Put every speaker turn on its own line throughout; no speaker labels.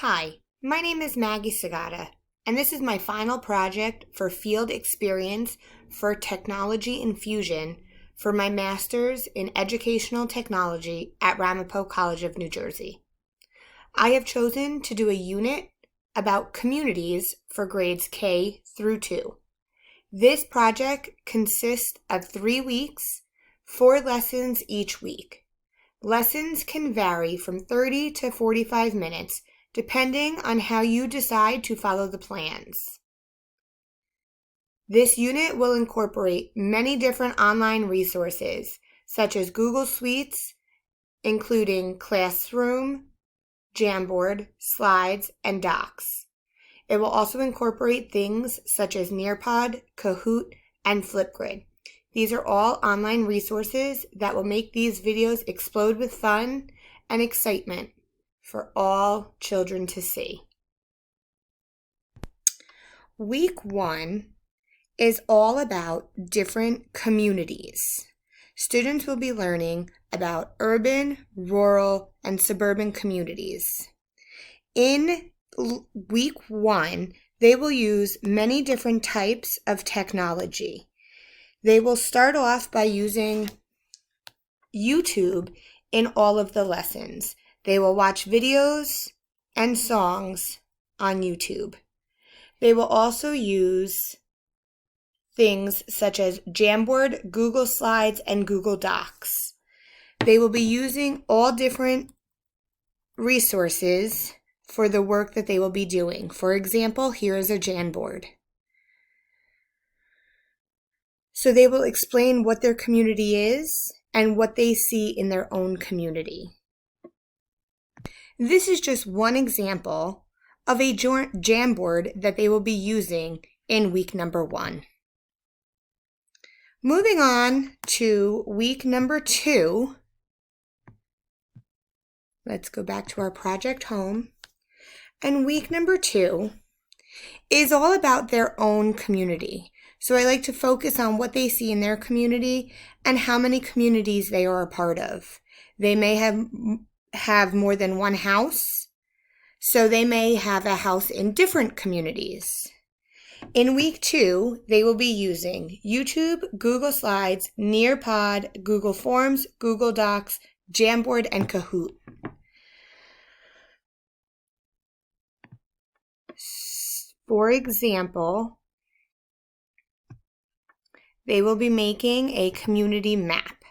Hi, my name is Ms.Segotta, and this is my final project for field experience for technology infusion for my master's in educational technology at Ramapo College of New Jersey. I have chosen to do a unit about communities for grades K through 2. This project consists of 3 weeks, 4 lessons each week. Lessons can vary from 30 to 45 minutes depending on how you decide to follow the plans. This unit will incorporate many different online resources, such as Google Suites, including Classroom, Jamboard, Slides, and Docs. It will also incorporate things such as Nearpod, Kahoot, and Flipgrid. These are all online resources that will make these videos explode with fun and excitement for all children to see. Week 1 is all about different communities. Students will be learning about urban, rural, and suburban communities. In week 1, they will use many different types of technology. They will start off by using YouTube in all of the lessons. They will watch videos and songs on YouTube. They will also use things such as Jamboard, Google Slides, and Google Docs. They will be using all different resources for the work that they will be doing. For example, here is a Jamboard. So they will explain what their community is and what they see in their own community. This is just one example of a Jamboard that they will be using in week number 1. Moving on to week number 2, let's go back to our project home. And week number 2 is all about their own community. So I like to focus on what they see in their community and how many communities they are a part of. They may have more than one house, so they may have a house in different communities. In week 2, they will be using YouTube, Google Slides, Nearpod, Google Forms, Google Docs, Jamboard, and Kahoot. For example, they will be making a community map.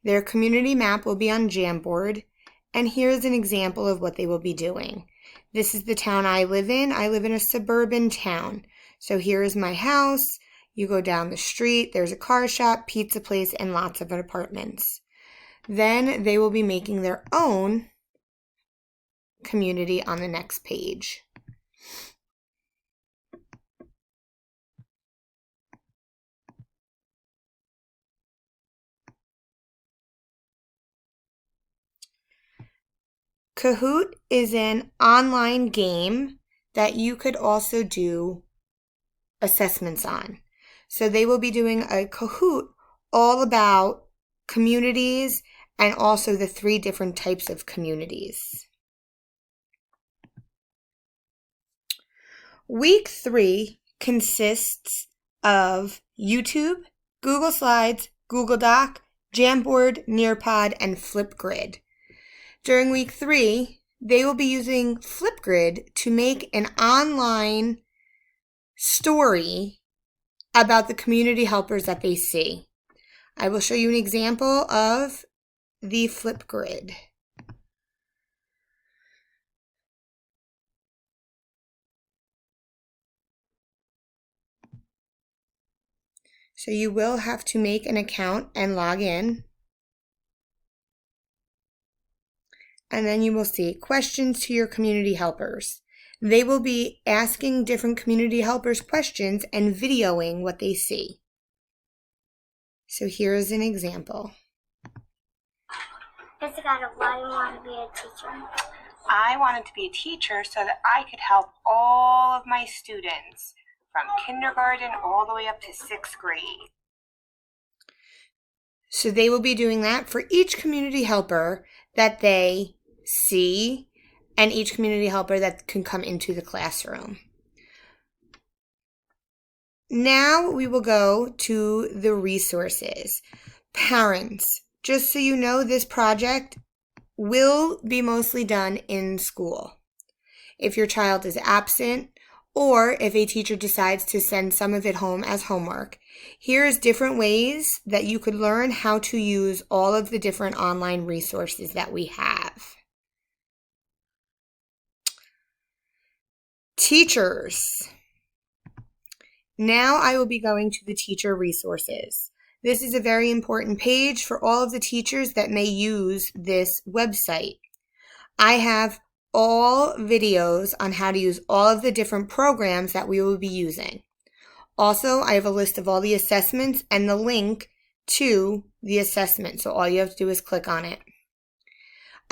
Their community map will be on Jamboard, and here's an example of what they will be doing. This is the town I live in. I live in a suburban town. So here is my house. You go down the street, there's a car shop, pizza place, and lots of apartments. Then they will be making their own community on the next page. Kahoot is an online game that you could also do assessments on. So they will be doing a Kahoot all about communities and also the 3 different types of communities. Week 3 consists of YouTube, Google Slides, Google Doc, Jamboard, Nearpod, and Flipgrid. During week 3, they will be using Flipgrid to make an online story about the community helpers that they see. I will show you an example of the Flipgrid. So you will have to make an account and log in. And then you will see questions to your community helpers. They will be asking different community helpers questions and videoing what they see. So here is an example.
Ms.Segotta, why do you want to be a teacher?
I wanted to be a teacher so that I could help all of my students from kindergarten all the way up to 6th grade. So they will be doing that for each community helper that they see and each community helper that can come into the classroom. Now we will go to the resources. Parents, just so you know, this project will be mostly done in school. If your child is absent, or if a teacher decides to send some of it home as homework, here's different ways that you could learn how to use all of the different online resources that we have. Teachers. Now I will be going to the teacher resources. This is a very important page for all of the teachers that may use this website. I have all videos on how to use all of the different programs that we will be using. Also, I have a list of all the assessments and the link to the assessment, so all you have to do is click on it.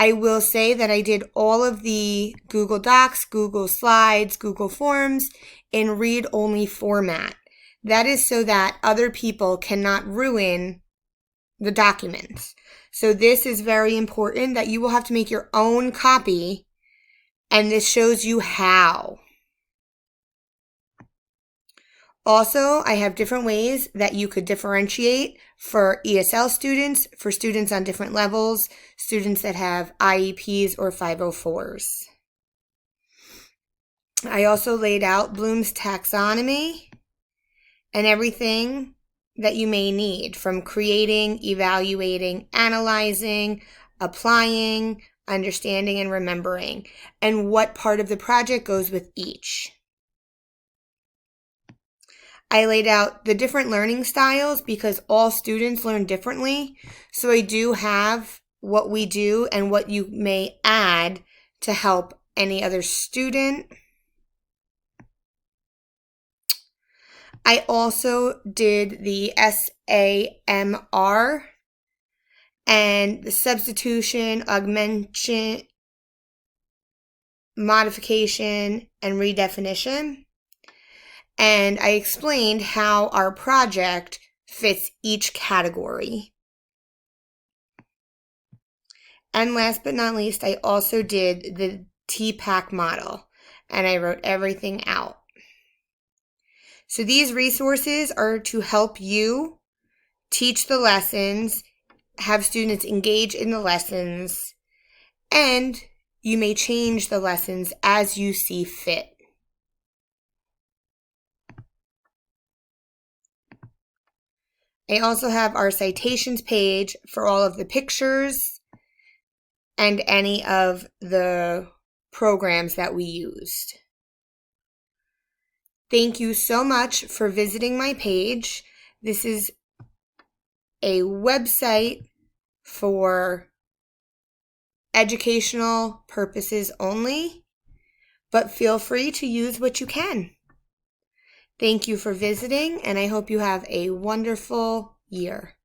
I will say that I did all of the Google Docs, Google Slides, Google Forms in read-only format. That is so that other people cannot ruin the documents. So this is very important that you will have to make your own copy, and this shows you how. Also, I have different ways that you could differentiate for ESL students, for students on different levels, students that have IEPs or 504s. I also laid out Bloom's taxonomy and everything that you may need, from creating, evaluating, analyzing, applying, understanding, and remembering, and what part of the project goes with each. I laid out the different learning styles because all students learn differently, so I do have what we do and what you may add to help any other student. I also did the SAMR and the substitution, augmentation, modification, and redefinition. And I explained how our project fits each category. And last but not least, I also did the TPAC model, and I wrote everything out. So these resources are to help you teach the lessons, have students engage in the lessons, and you may change the lessons as you see fit. I also have our citations page for all of the pictures and any of the programs that we used. Thank you so much for visiting my page. This is a website for educational purposes only, but feel free to use what you can. Thank you for visiting, and I hope you have a wonderful year.